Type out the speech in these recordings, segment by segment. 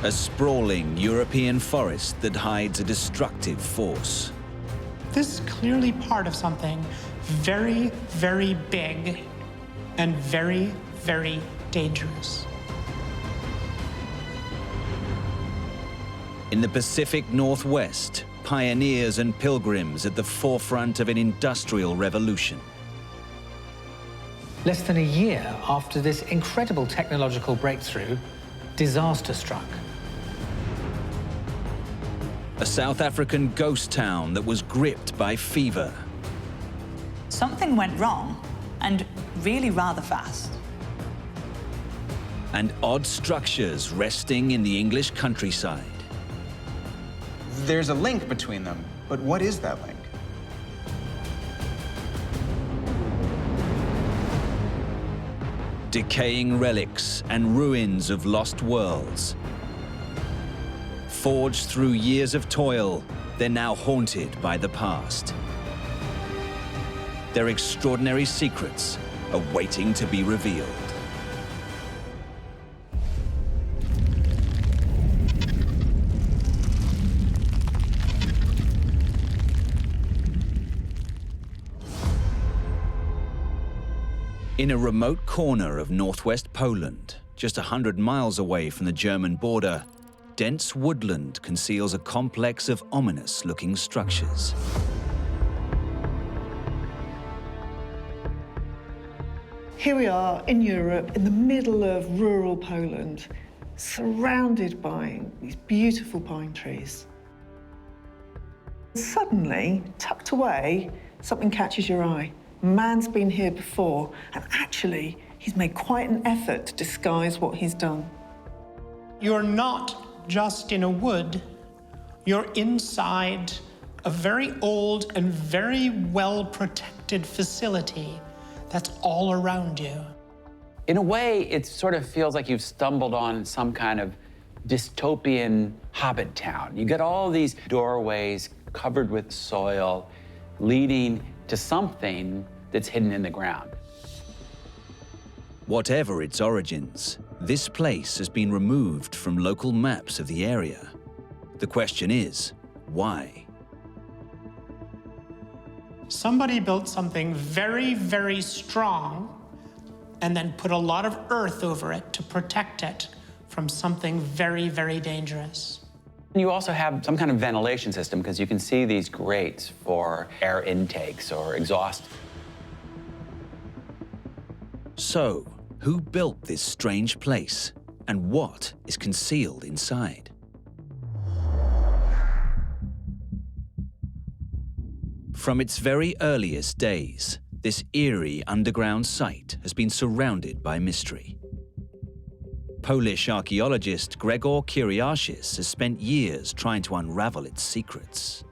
A sprawling European forest that hides a destructive force. This is clearly part of something very, very big and very, very dangerous. In the Pacific Northwest, pioneers and pilgrims at the forefront of an industrial revolution. Less than a year after this incredible technological breakthrough, disaster struck. A South African ghost town that was gripped by fever. Something went wrong, and really rather fast. And odd structures resting in the English countryside. There's a link between them, but what is that link? Decaying relics and ruins of lost worlds. Forged through years of toil, they're now haunted by the past. Their extraordinary secrets are waiting to be revealed. In a remote corner of northwest Poland, just 100 miles away from the German border, dense woodland conceals a complex of ominous-looking structures. Here we are in Europe, in the middle of rural Poland, surrounded by these beautiful pine trees. Suddenly, tucked away, something catches your eye. Man's been here before, and actually, he's made quite an effort to disguise what he's done. You're not just in a wood, you're inside a very old and very well-protected facility that's all around you. In a way, it sort of feels like you've stumbled on some kind of dystopian hobbit town. You get all these doorways covered with soil, leading to something that's hidden in the ground. Whatever its origins, this place has been removed from local maps of the area. The question is, why? Somebody built something very, very strong and then put a lot of earth over it to protect it from something very, very dangerous. You also have some kind of ventilation system because you can see these grates for air intakes or exhaust. So, who built this strange place, and what is concealed inside? From its very earliest days, this eerie underground site has been surrounded by mystery. Polish archaeologist Gregor Kyriakis has spent years trying to unravel its secrets.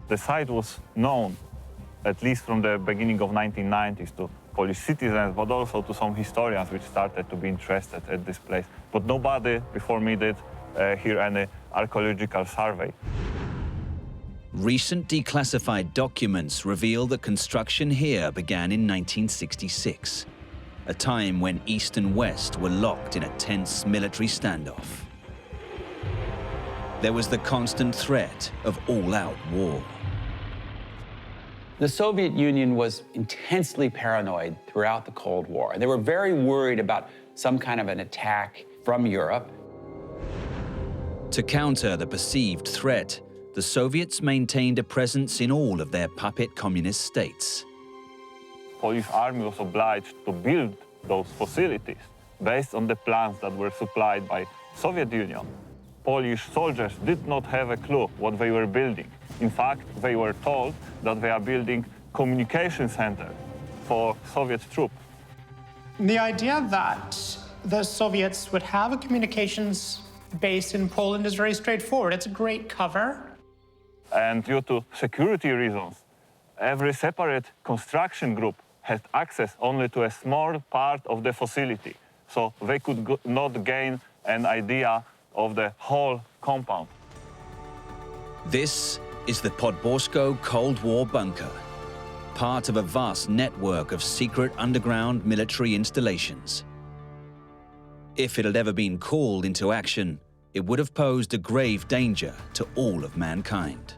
The site was known, at least from the beginning of 1990s, to Polish citizens, but also to some historians which started to be interested at this place. But nobody before me did here any archaeological survey. Recent declassified documents reveal that construction here began in 1966, a time when East and West were locked in a tense military standoff. There was the constant threat of all-out war. The Soviet Union was intensely paranoid throughout the Cold War, and they were very worried about some kind of an attack from Europe. To counter the perceived threat, the Soviets maintained a presence in all of their puppet communist states. Polish army was obliged to build those facilities based on the plans that were supplied by Soviet Union. Polish soldiers did not have a clue what they were building. In fact, they were told that they are building communication center for Soviet troops. The idea that the Soviets would have a communications base in Poland is very straightforward. It's a great cover. And due to security reasons, every separate construction group had access only to a small part of the facility. So they could not gain an idea of the whole compound. This is the Podborsko Cold War bunker, part of a vast network of secret underground military installations. If it had ever been called into action, it would have posed a grave danger to all of mankind.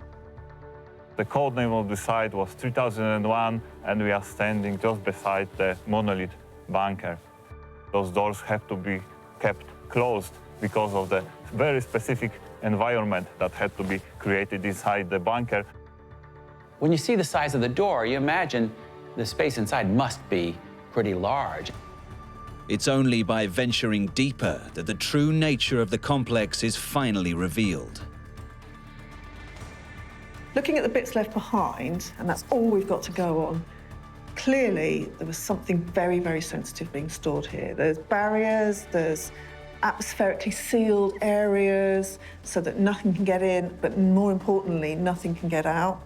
The code name of the site was 3001, and we are standing just beside the monolith bunker. Those doors have to be kept closed because of the very specific environment that had to be created inside the bunker. When you see the size of the door, you imagine the space inside must be pretty large. It's only by venturing deeper that the true nature of the complex is finally revealed. Looking at the bits left behind, and that's all we've got to go on, clearly there was something very, very sensitive being stored here. There's barriers, there's atmospherically sealed areas so that nothing can get in, but more importantly, nothing can get out.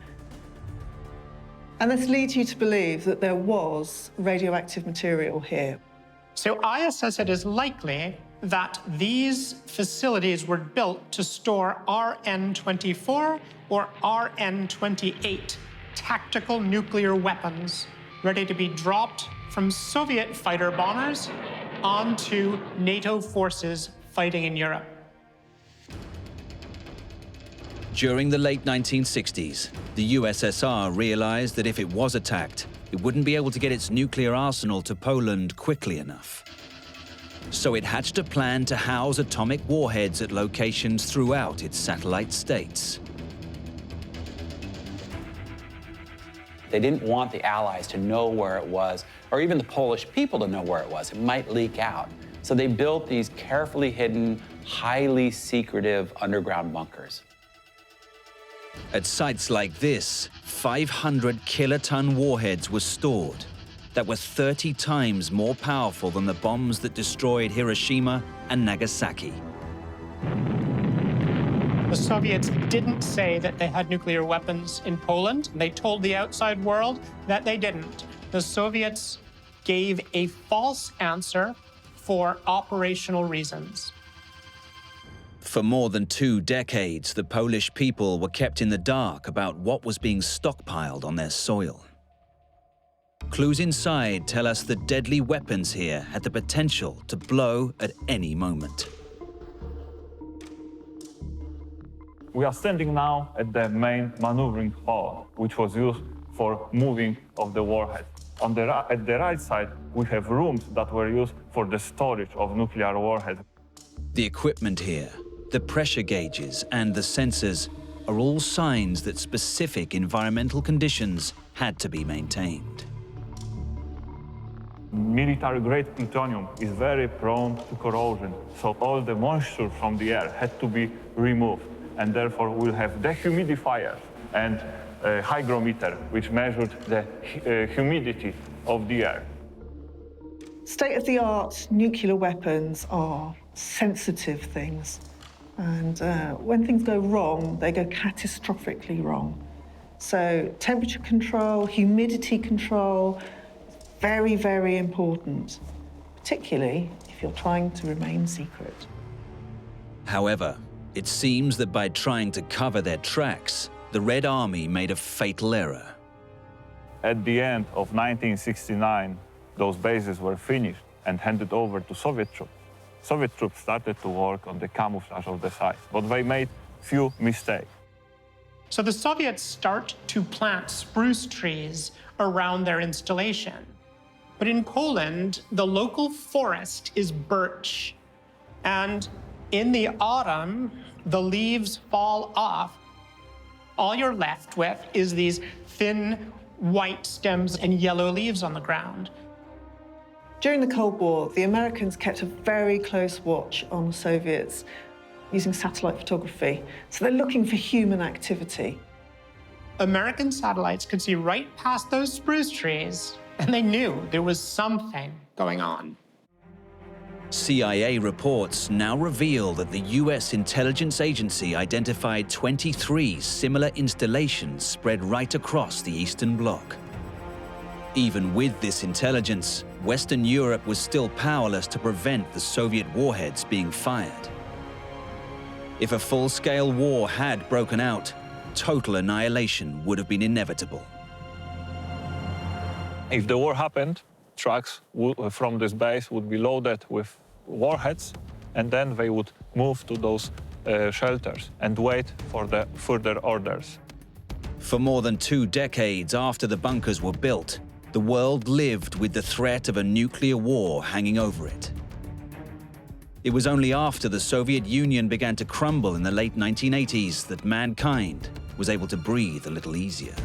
And this leads you to believe that there was radioactive material here. So Aya says it is likely that these facilities were built to store RN-24 or RN-28 tactical nuclear weapons ready to be dropped from Soviet fighter bombers onto NATO forces fighting in Europe. During the late 1960s, the USSR realized that if it was attacked, it wouldn't be able to get its nuclear arsenal to Poland quickly enough. So it hatched a plan to house atomic warheads at locations throughout its satellite states. They didn't want the Allies to know where it was, or even the Polish people to know where it was. It might leak out. So they built these carefully hidden, highly secretive underground bunkers. At sites like this, 500 kiloton warheads were stored that were 30 times more powerful than the bombs that destroyed Hiroshima and Nagasaki. The Soviets didn't say that they had nuclear weapons in Poland. They told the outside world that they didn't. The Soviets gave a false answer for operational reasons. For more than 2 decades, the Polish people were kept in the dark about what was being stockpiled on their soil. Clues inside tell us that deadly weapons here had the potential to blow at any moment. We are standing now at the main maneuvering hall, which was used for moving of the warhead. At the right side, we have rooms that were used for the storage of nuclear warheads. The equipment here, the pressure gauges and the sensors are all signs that specific environmental conditions had to be maintained. Military-grade plutonium is very prone to corrosion, so all the moisture from the air had to be removed, and therefore we'll have dehumidifiers and a hygrometer, which measured the humidity of the air. State-of-the-art nuclear weapons are sensitive things. And when things go wrong, they go catastrophically wrong. So temperature control, humidity control, very, very important, particularly if you're trying to remain secret. However, it seems that by trying to cover their tracks, the Red Army made a fatal error. At the end of 1969, those bases were finished and handed over to Soviet troops. Soviet troops started to work on the camouflage of the site, but they made few mistakes. So the Soviets start to plant spruce trees around their installation. But in Poland, the local forest is birch. And in the autumn, the leaves fall off. All you're left with is these thin white stems and yellow leaves on the ground. During the Cold War, the Americans kept a very close watch on the Soviets using satellite photography. So they're looking for human activity. American satellites could see right past those spruce trees, and they knew there was something going on. CIA reports now reveal that the US intelligence agency identified 23 similar installations spread right across the Eastern Bloc. Even with this intelligence, Western Europe was still powerless to prevent the Soviet warheads being fired. If a full-scale war had broken out, total annihilation would have been inevitable. If the war happened, trucks from this base would be loaded with warheads, and then they would move to those shelters and wait for the further orders. For more than 2 decades after the bunkers were built, the world lived with the threat of a nuclear war hanging over it. It was only after the Soviet Union began to crumble in the late 1980s that mankind was able to breathe a little easier.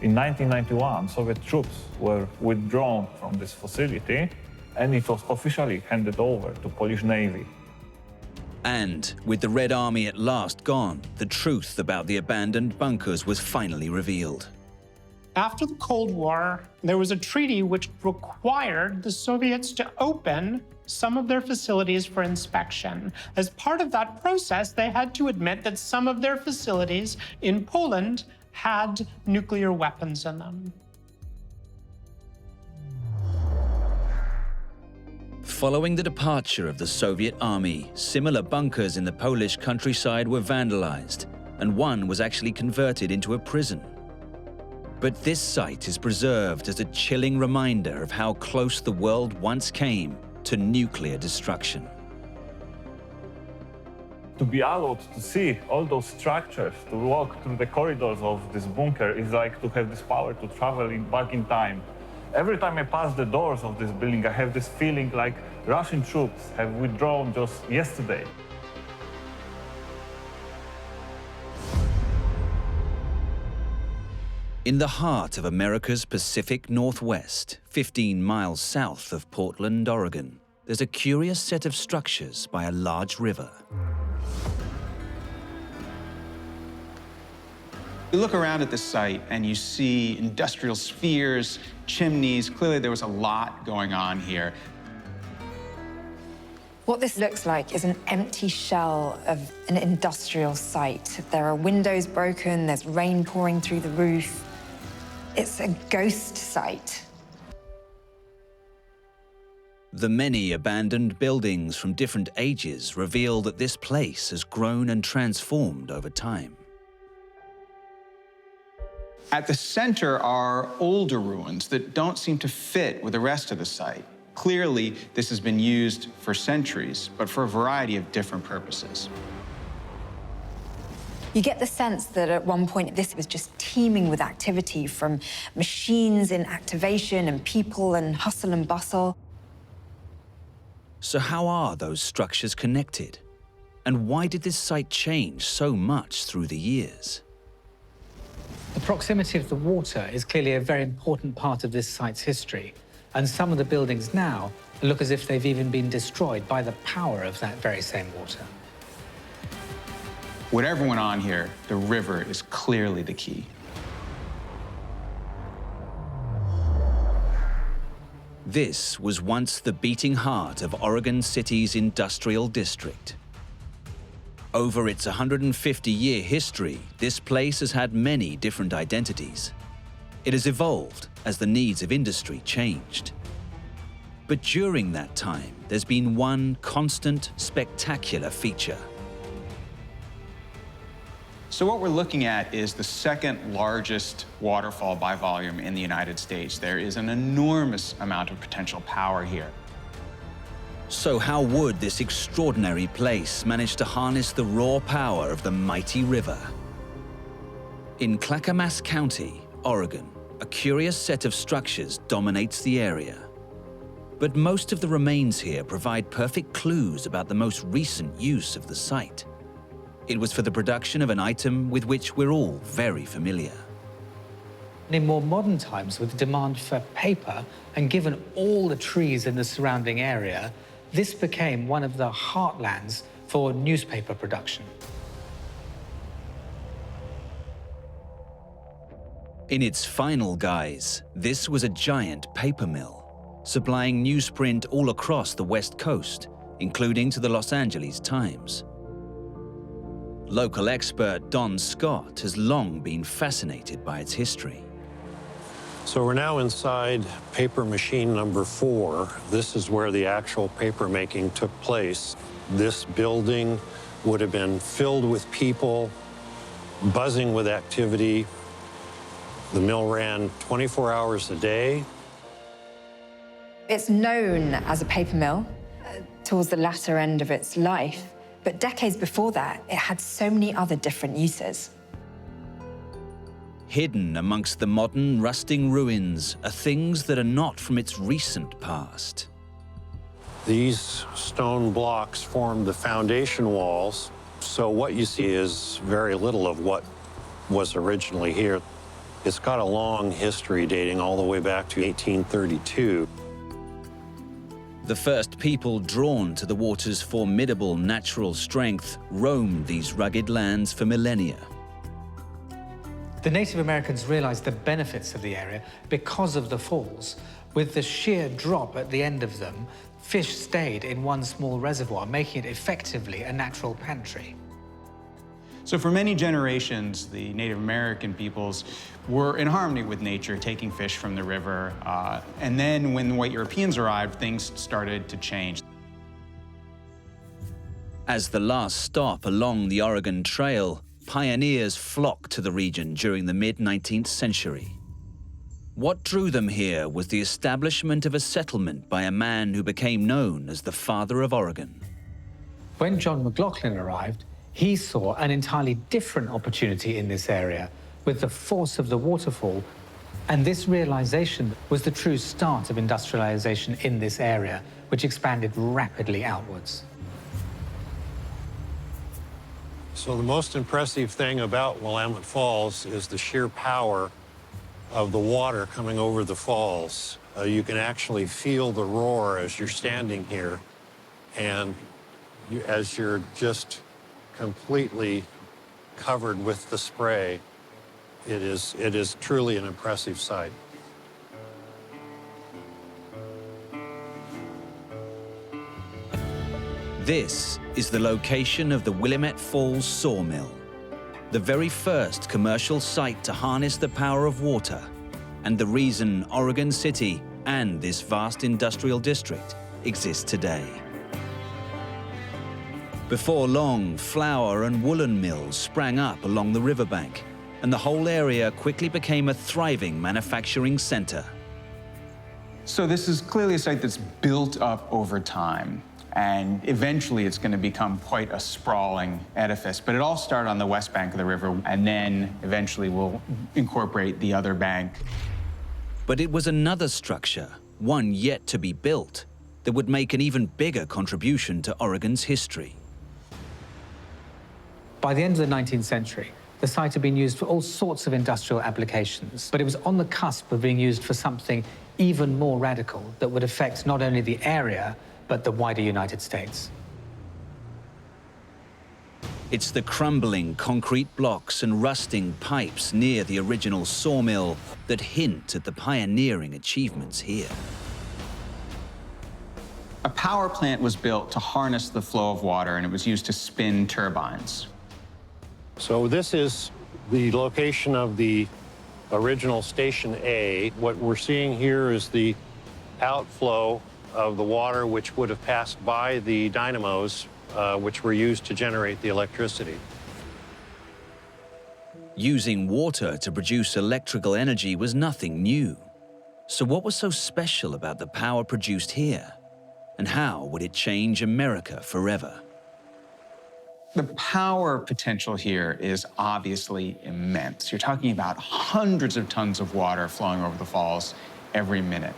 In 1991, Soviet troops were withdrawn from this facility, and it was officially handed over to Polish Navy. And with the Red Army at last gone, the truth about the abandoned bunkers was finally revealed. After the Cold War, there was a treaty which required the Soviets to open some of their facilities for inspection. As part of that process, they had to admit that some of their facilities in Poland had nuclear weapons in them. Following the departure of the Soviet army, similar bunkers in the Polish countryside were vandalized, and one was actually converted into a prison. But this site is preserved as a chilling reminder of how close the world once came to nuclear destruction. To be allowed to see all those structures, to walk through the corridors of this bunker is like to have this power to travel back in time. Every time I pass the doors of this building, I have this feeling like Russian troops have withdrawn just yesterday. In the heart of America's Pacific Northwest, 15 miles south of Portland, Oregon, there's a curious set of structures by a large river. You look around at this site and you see industrial spheres, chimneys. Clearly there was a lot going on here. What this looks like is an empty shell of an industrial site. There are windows broken, there's rain pouring through the roof. It's a ghost site. The many abandoned buildings from different ages reveal that this place has grown and transformed over time. At the center are older ruins that don't seem to fit with the rest of the site. Clearly, this has been used for centuries, but for a variety of different purposes. You get the sense that at one point this was just teeming with activity, from machines in activation and people and hustle and bustle. So how are those structures connected? And why did this site change so much through the years? The proximity of the water is clearly a very important part of this site's history, and some of the buildings now look as if they've even been destroyed by the power of that very same water. Whatever went on here, the river is clearly the key. This was once the beating heart of Oregon City's industrial district. Over its 150-year history, this place has had many different identities. It has evolved as the needs of industry changed. But during that time, there's been one constant, spectacular feature. So what we're looking at is the second largest waterfall by volume in the United States. There is an enormous amount of potential power here. So how would this extraordinary place manage to harness the raw power of the mighty river? In Clackamas County, Oregon, a curious set of structures dominates the area. But most of the remains here provide perfect clues about the most recent use of the site. It was for the production of an item with which we're all very familiar. In more modern times, with the demand for paper, and given all the trees in the surrounding area, this became one of the heartlands for newspaper production. In its final guise, this was a giant paper mill, supplying newsprint all across the West Coast, including to the Los Angeles Times. Local expert Don Scott has long been fascinated by its history. So we're now inside paper machine number 4. This is where the actual paper making took place. This building would have been filled with people, buzzing with activity. The mill ran 24 hours a day. It's known as a paper mill towards the latter end of its life, but decades before that, it had so many other different uses. Hidden amongst the modern rusting ruins are things that are not from its recent past. These stone blocks formed the foundation walls, so what you see is very little of what was originally here. It's got a long history dating all the way back to 1832. The first people drawn to the water's formidable natural strength roamed these rugged lands for millennia. The Native Americans realized the benefits of the area because of the falls. With the sheer drop at the end of them, fish stayed in one small reservoir, making it effectively a natural pantry. So for many generations, the Native American peoples were in harmony with nature, taking fish from the river. And then when the white Europeans arrived, things started to change. As the last stop along the Oregon Trail, pioneers flocked to the region during the mid-19th century. What drew them here was the establishment of a settlement by a man who became known as the Father of Oregon. When John McLaughlin arrived, he saw an entirely different opportunity in this area with the force of the waterfall, and this realization was the true start of industrialization in this area, which expanded rapidly outwards. So the most impressive thing about Willamette Falls is the sheer power of the water coming over the falls. You can actually feel the roar as you're standing here, and as you're just completely covered with the spray, it is truly an impressive sight. This is the location of the Willamette Falls Sawmill, the very first commercial site to harness the power of water, and the reason Oregon City and this vast industrial district exist today. Before long, flour and woolen mills sprang up along the riverbank, and the whole area quickly became a thriving manufacturing center. So this is clearly a site that's built up over time, and eventually it's going to become quite a sprawling edifice. But it all started on the west bank of the river, and then eventually we'll incorporate the other bank. But it was another structure, one yet to be built, that would make an even bigger contribution to Oregon's history. By the end of the 19th century, the site had been used for all sorts of industrial applications, but it was on the cusp of being used for something even more radical that would affect not only the area, but the wider United States. It's the crumbling concrete blocks and rusting pipes near the original sawmill that hint at the pioneering achievements here. A power plant was built to harness the flow of water, and it was used to spin turbines. So this is the location of the original Station A. What we're seeing here is the outflow of the water which would have passed by the dynamos, which were used to generate the electricity. Using water to produce electrical energy was nothing new. So what was so special about the power produced here? And how would it change America forever? The power potential here is obviously immense. You're talking about hundreds of tons of water flowing over the falls every minute.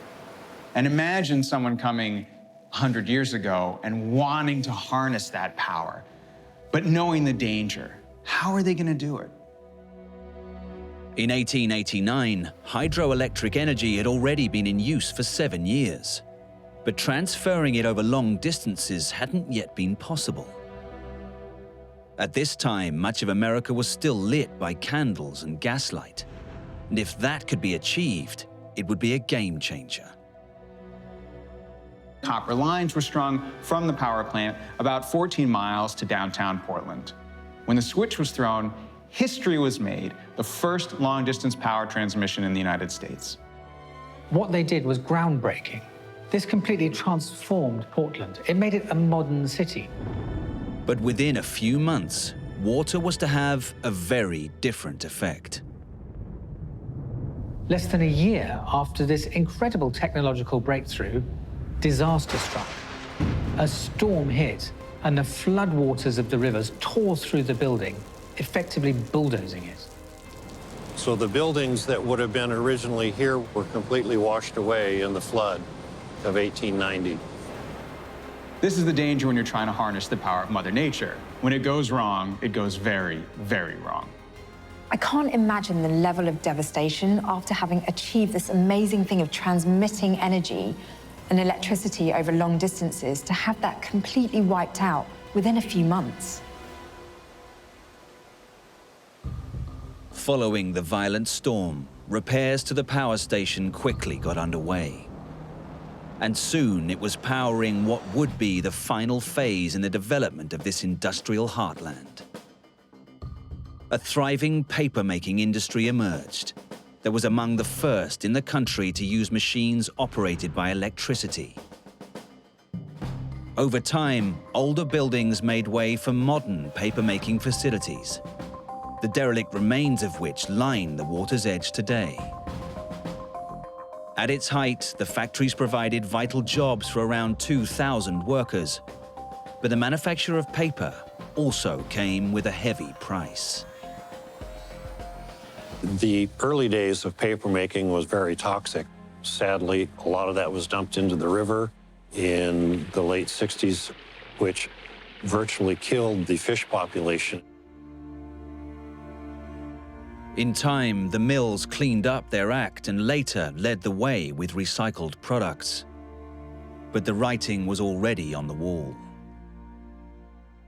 And imagine someone coming 100 years ago and wanting to harness that power, but knowing the danger. How are they going to do it? In 1889, hydroelectric energy had already been in use for 7 years, but transferring it over long distances hadn't yet been possible. At this time, much of America was still lit by candles and gaslight, and if that could be achieved, it would be a game changer. Copper lines were strung from the power plant about 14 miles to downtown Portland. When the switch was thrown, history was made, the first long-distance power transmission in the United States. What they did was groundbreaking. This completely transformed Portland. It made it a modern city. But within a few months, water was to have a very different effect. Less than a year after this incredible technological breakthrough, disaster struck. A storm hit, and the floodwaters of the rivers tore through the building, effectively bulldozing it. So the buildings that would have been originally here were completely washed away in the flood of 1890. This is the danger when you're trying to harness the power of Mother Nature. When it goes wrong, it goes very, very wrong. I can't imagine the level of devastation after having achieved this amazing thing of transmitting energy and electricity over long distances, to have that completely wiped out within a few months. Following the violent storm, repairs to the power station quickly got underway. And soon it was powering what would be the final phase in the development of this industrial heartland. A thriving paper-making industry emerged that was among the first in the country to use machines operated by electricity. Over time, older buildings made way for modern paper-making facilities, the derelict remains of which line the water's edge today. At its height, the factories provided vital jobs for around 2,000 workers, but the manufacture of paper also came with a heavy price. The early days of papermaking was very toxic. Sadly, a lot of that was dumped into the river in the late 60s, which virtually killed the fish population. In time, the mills cleaned up their act and later led the way with recycled products. But the writing was already on the wall.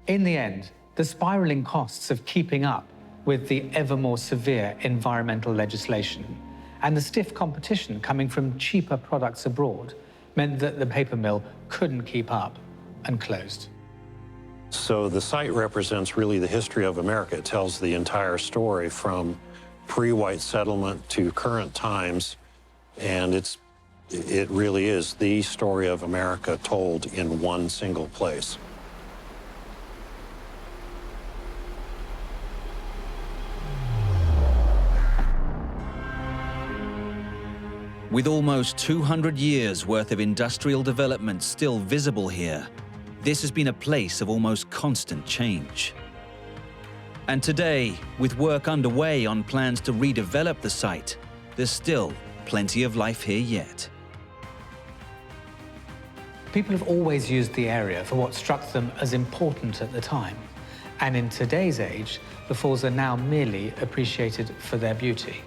In the end, the spiraling costs of keeping up with the ever more severe environmental legislation and the stiff competition coming from cheaper products abroad meant that the paper mill couldn't keep up and closed. So the site represents really the history of America. It tells the entire story from pre-white settlement to current times, and it really is the story of America told in one single place. With almost 200 years' worth of industrial development still visible here, this has been a place of almost constant change. And today, with work underway on plans to redevelop the site, there's still plenty of life here yet. People have always used the area for what struck them as important at the time. And in today's age, the falls are now merely appreciated for their beauty.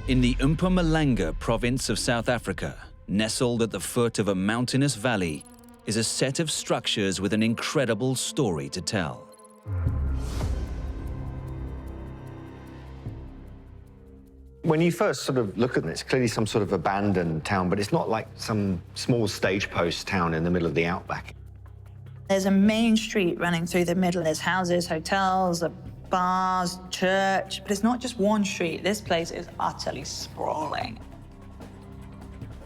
In the Mpumalanga province of South Africa, nestled at the foot of a mountainous valley, is a set of structures with an incredible story to tell. When you first sort of look at it, it's clearly some sort of abandoned town, but it's not like some small stagepost town in the middle of the outback. There's a main street running through the middle. There's houses, hotels, bars, church, but it's not just one street. This place is utterly sprawling.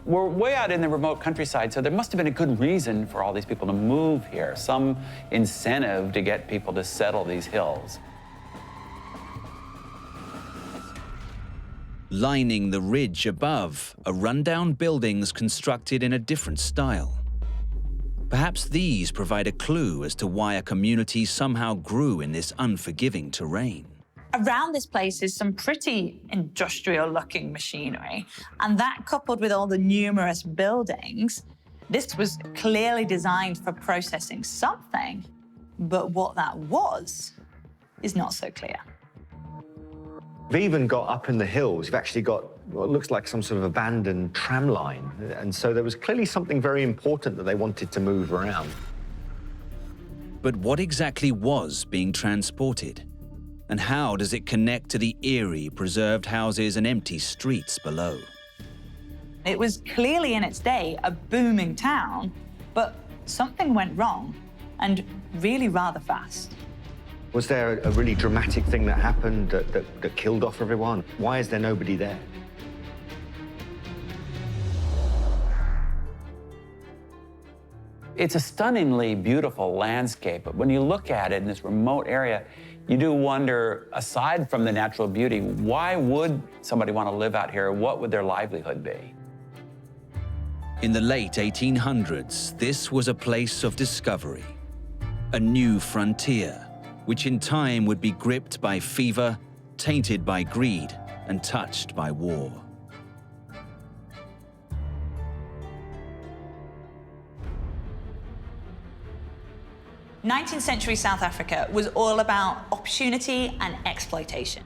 We're way out in the remote countryside, so there must have been a good reason for all these people to move here, some incentive to get people to settle these hills. Lining the ridge above are rundown buildings constructed in a different style. Perhaps these provide a clue as to why a community somehow grew in this unforgiving terrain. Around this place is some pretty industrial-looking machinery, and that coupled with all the numerous buildings, this was clearly designed for processing something, but what that was is not so clear. We've even got up in the hills, you've actually got what looks like some sort of abandoned tram line. And so there was clearly something very important that they wanted to move around. But what exactly was being transported? And how does it connect to the eerie, preserved houses and empty streets below? It was clearly in its day a booming town, but something went wrong, and really rather fast. Was there a really dramatic thing that happened that killed off everyone? Why is there nobody there? It's a stunningly beautiful landscape, but when you look at it in this remote area, you do wonder, aside from the natural beauty, why would somebody want to live out here? What would their livelihood be? In the late 1800s, this was a place of discovery, a new frontier, which in time would be gripped by fever, tainted by greed, and touched by war. 19th century South Africa was all about opportunity and exploitation.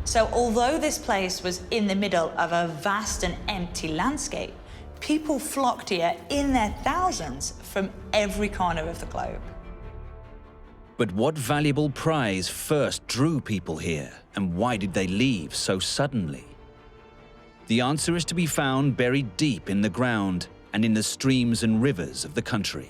So although this place was in the middle of a vast and empty landscape, people flocked here in their thousands from every corner of the globe. But what valuable prize first drew people here, and why did they leave so suddenly? The answer is to be found buried deep in the ground and in the streams and rivers of the country.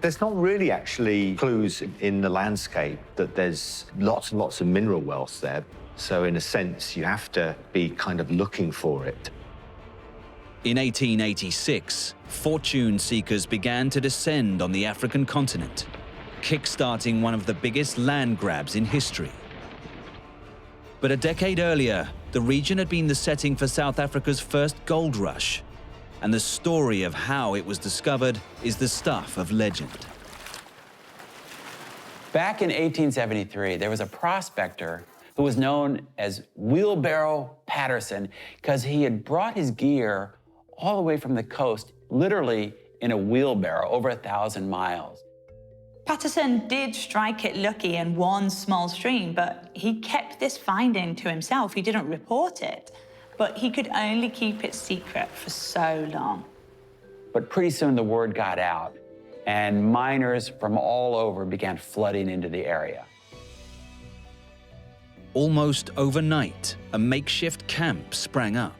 There's not really actually clues in the landscape that there's lots and lots of mineral wealth there. So in a sense, you have to be kind of looking for it. In 1886, fortune seekers began to descend on the African continent, kickstarting one of the biggest land grabs in history. But a decade earlier, the region had been the setting for South Africa's first gold rush, and the story of how it was discovered is the stuff of legend. Back in 1873, there was a prospector who was known as Wheelbarrow Patterson because he had brought his gear all the way from the coast, literally in a wheelbarrow, over 1,000 miles. Patterson did strike it lucky in one small stream, but he kept this finding to himself. He didn't report it. But he could only keep it secret for so long. But pretty soon the word got out, and miners from all over began flooding into the area. Almost overnight, a makeshift camp sprang up.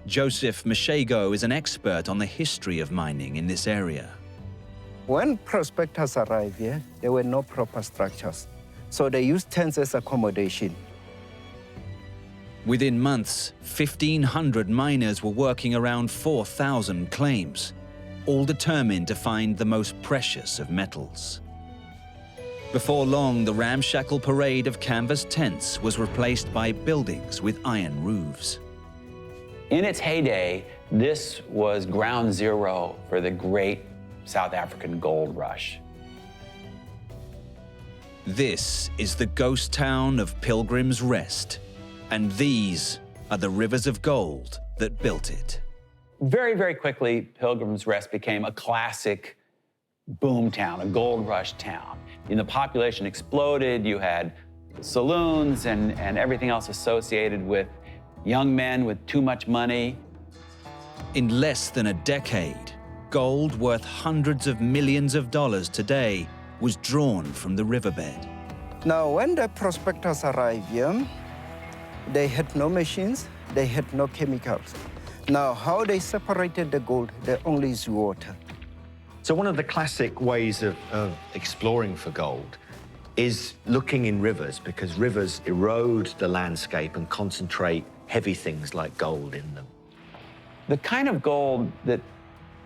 Joseph Mashego is an expert on the history of mining in this area. When prospectors arrived here, there were no proper structures, so they used tents as accommodation. Within months, 1,500 miners were working around 4,000 claims, all determined to find the most precious of metals. Before long, the ramshackle parade of canvas tents was replaced by buildings with iron roofs. In its heyday, this was ground zero for the great South African gold rush. This is the ghost town of Pilgrim's Rest, and these are the rivers of gold that built it. Very, very quickly, Pilgrim's Rest became a classic boom town, a gold rush town. And the population exploded. You had saloons and everything else associated with young men with too much money. In less than a decade, gold worth hundreds of millions of dollars today was drawn from the riverbed. Now, when the prospectors arrived here, they had no machines, they had no chemicals. Now, how they separated the gold, they only use water. So one of the classic ways of exploring for gold is looking in rivers, because rivers erode the landscape and concentrate heavy things like gold in them. The kind of gold that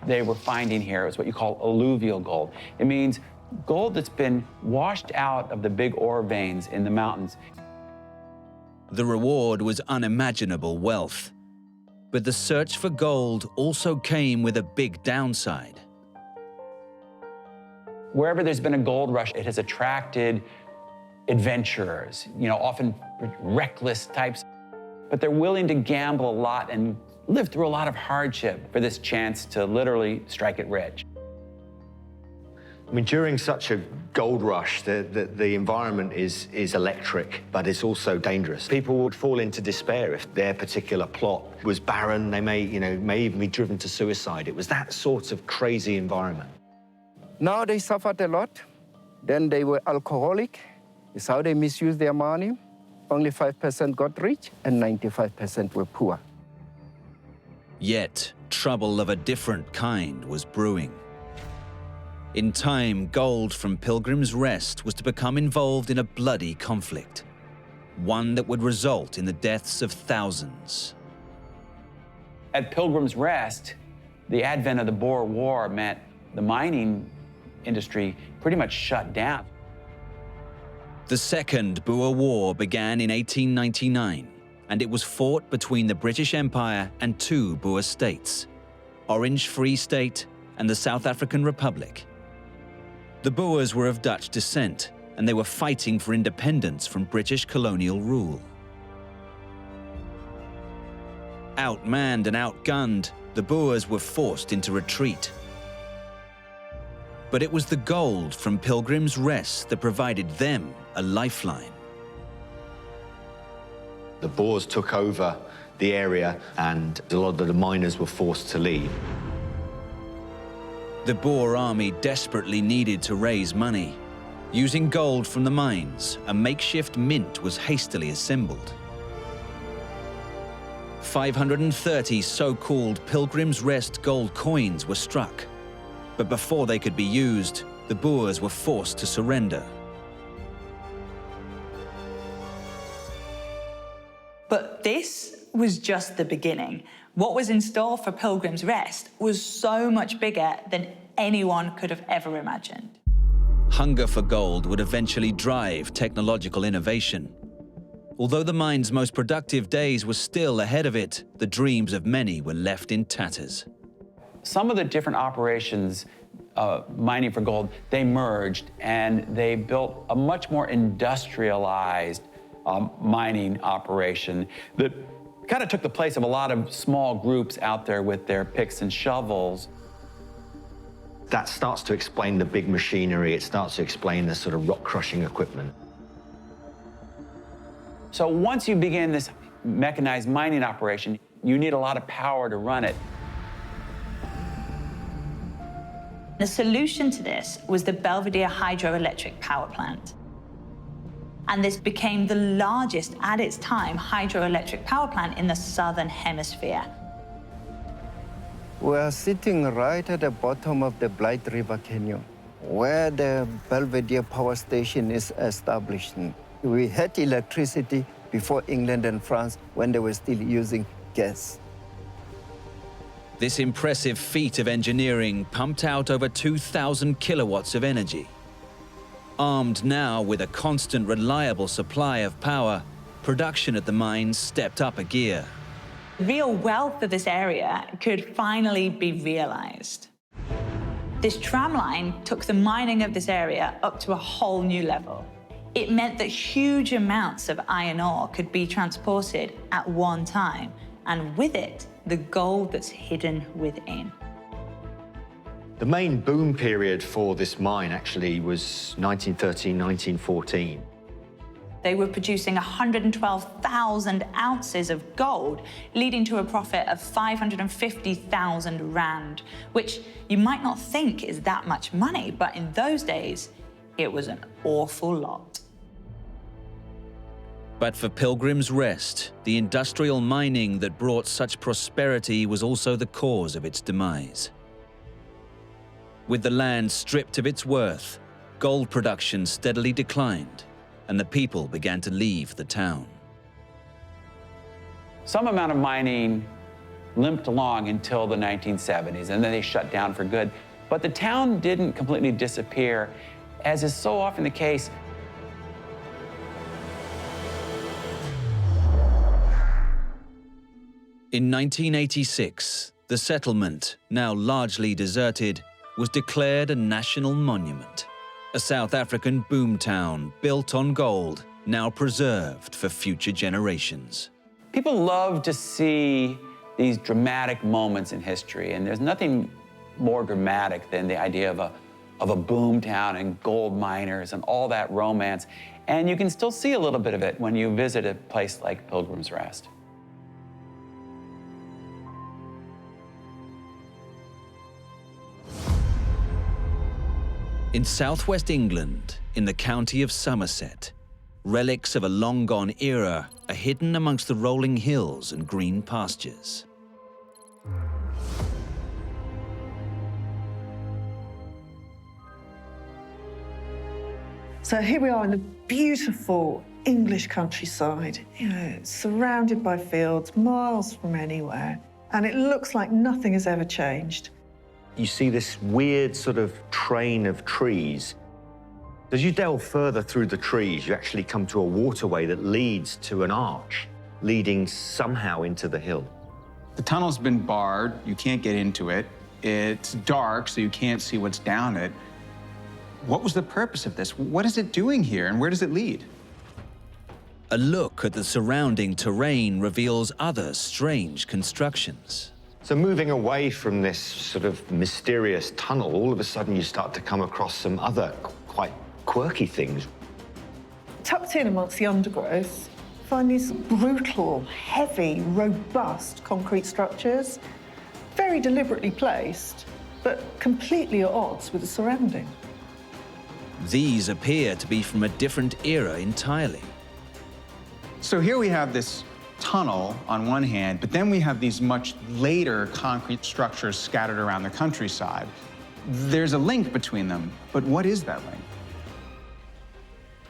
they were finding here is what you call alluvial gold. It means gold that's been washed out of the big ore veins in the mountains. The reward was unimaginable wealth. But the search for gold also came with a big downside. Wherever there's been a gold rush, it has attracted adventurers, often reckless types. But they're willing to gamble a lot and live through a lot of hardship for this chance to literally strike it rich. I mean, during such a gold rush, the environment is electric, but it's also dangerous. People would fall into despair if their particular plot was barren. They may even be driven to suicide. It was that sort of crazy environment. Now they suffered a lot. Then they were alcoholic. It's how they misused their money. Only 5% got rich and 95% were poor. Yet, trouble of a different kind was brewing. In time, gold from Pilgrim's Rest was to become involved in a bloody conflict, one that would result in the deaths of thousands. At Pilgrim's Rest, the advent of the Boer War meant the mining industry pretty much shut down. The Second Boer War began in 1899, and it was fought between the British Empire and two Boer states, Orange Free State and the South African Republic. The Boers were of Dutch descent, and they were fighting for independence from British colonial rule. Outmanned and outgunned, the Boers were forced into retreat. But it was the gold from Pilgrim's Rest that provided them a lifeline. The Boers took over the area and a lot of the miners were forced to leave. The Boer army desperately needed to raise money. Using gold from the mines, a makeshift mint was hastily assembled. 530 so-called Pilgrim's Rest gold coins were struck. But before they could be used, the Boers were forced to surrender. But this was just the beginning. What was in store for Pilgrim's Rest was so much bigger than anyone could have ever imagined. Hunger for gold would eventually drive technological innovation. Although the mine's most productive days were still ahead of it, the dreams of many were left in tatters. Some of the different operations mining for gold, they merged and they built a much more industrialized mining operation that kind of took the place of a lot of small groups out there with their picks and shovels. That starts to explain the big machinery, it starts to explain the sort of rock crushing equipment. So once you begin this mechanized mining operation, you need a lot of power to run it. The solution to this was the Belvedere hydroelectric power plant. And this became the largest, at its time, hydroelectric power plant in the Southern Hemisphere. We are sitting right at the bottom of the Blythe River Canyon, where the Belvedere power station is established. We had electricity before England and France when they were still using gas. This impressive feat of engineering pumped out over 2,000 kilowatts of energy. Armed now with a constant, reliable supply of power, production at the mines stepped up a gear. The real wealth of this area could finally be realized. This tram line took the mining of this area up to a whole new level. It meant that huge amounts of iron ore could be transported at one time, and with it, the gold that's hidden within. The main boom period for this mine actually was 1913, 1914. They were producing 112,000 ounces of gold, leading to a profit of 550,000 rand, which you might not think is that much money, but in those days, it was an awful lot. But for Pilgrim's Rest, the industrial mining that brought such prosperity was also the cause of its demise. With the land stripped of its worth, gold production steadily declined, and the people began to leave the town. Some amount of mining limped along until the 1970s, and then they shut down for good. But the town didn't completely disappear, as is so often the case. In 1986, the settlement, now largely deserted, was declared a national monument. A South African boomtown built on gold, now preserved for future generations. People love to see these dramatic moments in history, and there's nothing more dramatic than the idea of a boomtown and gold miners and all that romance. And you can still see a little bit of it when you visit a place like Pilgrim's Rest. In southwest England, in the county of Somerset, relics of a long-gone era are hidden amongst the rolling hills and green pastures. So here we are in the beautiful English countryside, surrounded by fields, miles from anywhere. And it looks like nothing has ever changed. You see this weird sort of train of trees. As you delve further through the trees, you actually come to a waterway that leads to an arch, leading somehow into the hill. The tunnel's been barred. You can't get into it. It's dark, so you can't see what's down it. What was the purpose of this? What is it doing here, and where does it lead? A look at the surrounding terrain reveals other strange constructions. So moving away from this sort of mysterious tunnel, all of a sudden you start to come across some other quite quirky things. Tucked in amongst the undergrowth, find these brutal, heavy, robust concrete structures, very deliberately placed, but completely at odds with the surrounding. These appear to be from a different era entirely. So here we have this tunnel on one hand, but then we have these much later concrete structures scattered around the countryside. There's a link between them, but what is that link?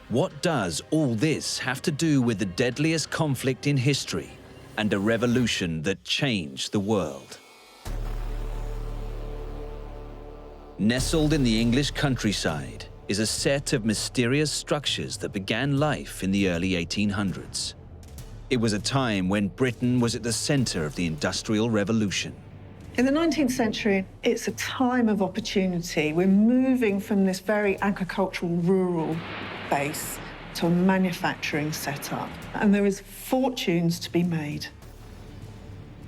What does all this have to do with the deadliest conflict in history and a revolution that changed the world? Nestled in the English countryside is a set of mysterious structures that began life in the early 1800s. It was a time when Britain was at the center of the Industrial Revolution. In the 19th century, it's a time of opportunity. We're moving from this very agricultural, rural base to a manufacturing setup, and there is fortunes to be made.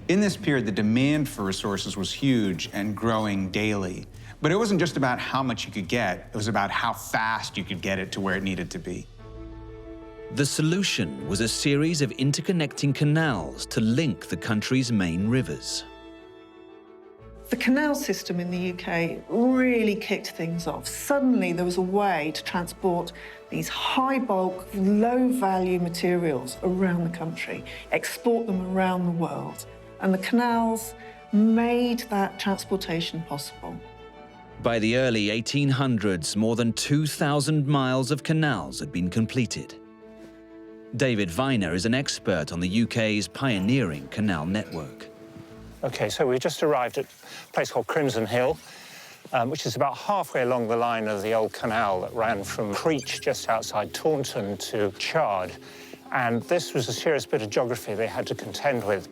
In this period, the demand for resources was huge and growing daily. But it wasn't just about how much you could get, it was about how fast you could get it to where it needed to be. The solution was a series of interconnecting canals to link the country's main rivers. The canal system in the UK really kicked things off. Suddenly, there was a way to transport these high-bulk, low-value materials around the country, export them around the world. And the canals made that transportation possible. By the early 1800s, more than 2,000 miles of canals had been completed. David Viner is an expert on the UK's pioneering canal network. OK, so we just arrived at a place called Crimson Hill, which is about halfway along the line of the old canal that ran from Creech, just outside Taunton, to Chard. And this was a serious bit of geography they had to contend with.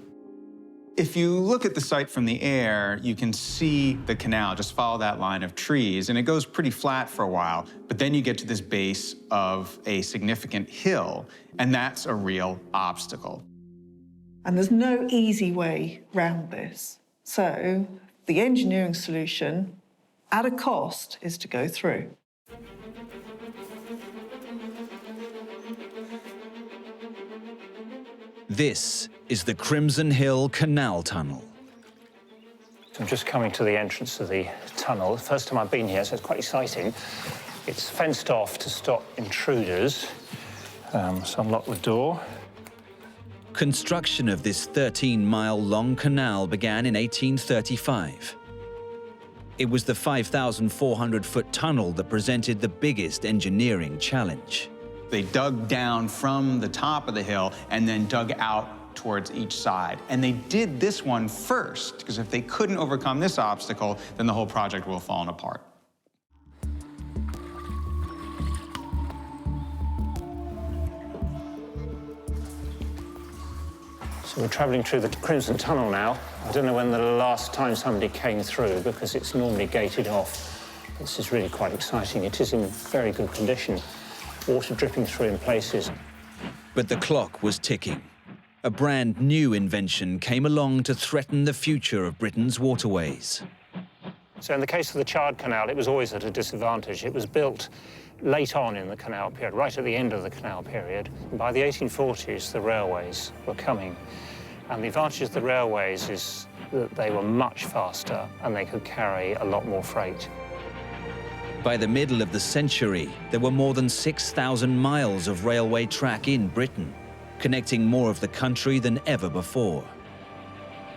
If you look at the site from the air, you can see the canal, just follow that line of trees, and it goes pretty flat for a while, but then you get to this base of a significant hill, and that's a real obstacle. And there's no easy way round this. So the engineering solution, at a cost, is to go through. This is the Crimson Hill Canal Tunnel. I'm just coming to the entrance of the tunnel. The first time I've been here, so it's quite exciting. It's fenced off to stop intruders. So unlock the door. Construction of this 13-mile-long canal began in 1835. It was the 5,400-foot tunnel that presented the biggest engineering challenge. They dug down from the top of the hill and then dug out towards each side. And they did this one first, because if they couldn't overcome this obstacle, then the whole project will have fallen apart. So we're travelling through the Crimson Tunnel now. I don't know when the last time somebody came through, because it's normally gated off. This is really quite exciting. It is in very good condition. Water dripping through in places. But the clock was ticking. A brand new invention came along to threaten the future of Britain's waterways. So in the case of the Chard Canal, it was always at a disadvantage. It was built late on in the canal period, right at the end of the canal period. By the 1840s, the railways were coming. And the advantage of the railways is that they were much faster and they could carry a lot more freight. By the middle of the century, there were more than 6,000 miles of railway track in Britain, connecting more of the country than ever before.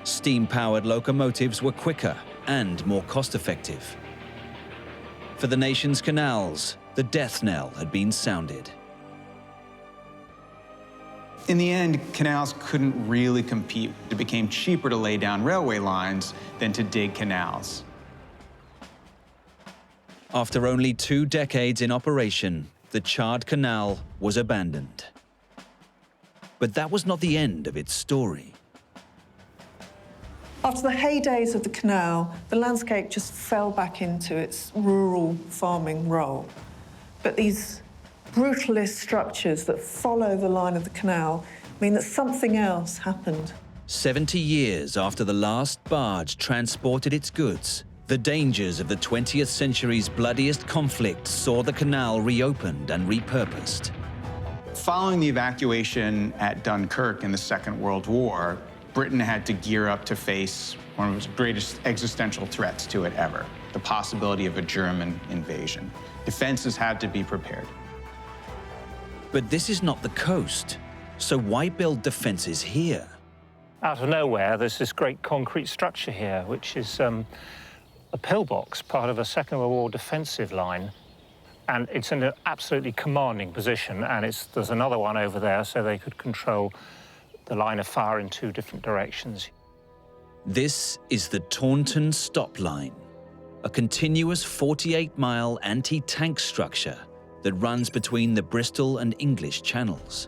Steam-powered locomotives were quicker and more cost-effective. For the nation's canals, the death knell had been sounded. In the end, canals couldn't really compete. It became cheaper to lay down railway lines than to dig canals. After only 2 decades in operation, the charred canal was abandoned. But that was not the end of its story. After the heydays of the canal, the landscape just fell back into its rural farming role. But these brutalist structures that follow the line of the canal mean that something else happened. 70 years after the last barge transported its goods, the dangers of the 20th century's bloodiest conflict saw the canal reopened and repurposed. Following the evacuation at Dunkirk in the Second World War, Britain had to gear up to face one of its greatest existential threats to it ever, the possibility of a German invasion. Defenses had to be prepared. But this is not the coast, so why build defenses here? Out of nowhere, there's this great concrete structure here, which is a pillbox, part of a Second World War defensive line. And it's in an absolutely commanding position, and there's another one over there, so they could control the line of fire in 2 different directions. This is the Taunton stop line, a continuous 48-mile anti-tank structure that runs between the Bristol and English channels.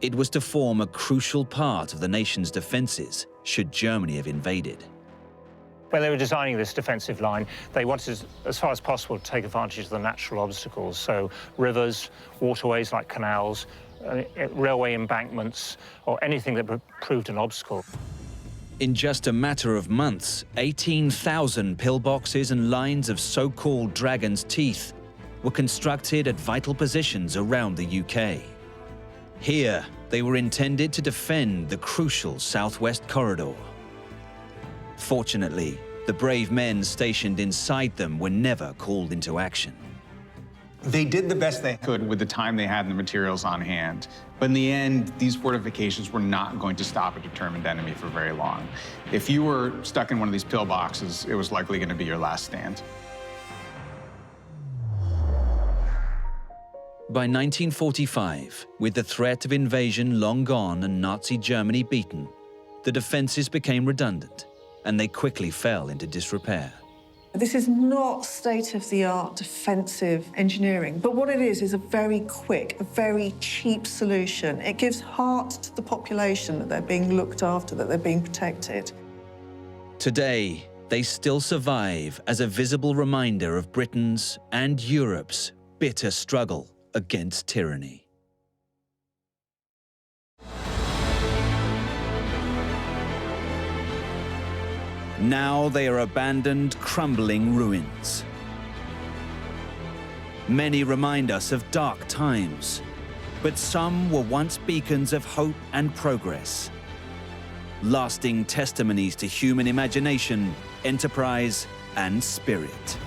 It was to form a crucial part of the nation's defenses should Germany have invaded. When they were designing this defensive line, they wanted, as far as possible, to take advantage of the natural obstacles. So rivers, waterways like canals, railway embankments, or anything that proved an obstacle. In just a matter of months, 18,000 pillboxes and lines of so-called dragon's teeth were constructed at vital positions around the UK. Here, they were intended to defend the crucial southwest corridor. Fortunately, the brave men stationed inside them were never called into action. They did the best they could with the time they had and the materials on hand. But in the end, these fortifications were not going to stop a determined enemy for very long. If you were stuck in one of these pillboxes, it was likely going to be your last stand. By 1945, with the threat of invasion long gone and Nazi Germany beaten, the defenses became redundant, and they quickly fell into disrepair. This is not state-of-the-art defensive engineering, but what it is a very quick, a very cheap solution. It gives heart to the population that they're being looked after, that they're being protected. Today, they still survive as a visible reminder of Britain's and Europe's bitter struggle against tyranny. Now they are abandoned, crumbling ruins. Many remind us of dark times, but some were once beacons of hope and progress, lasting testimonies to human imagination, enterprise, and spirit.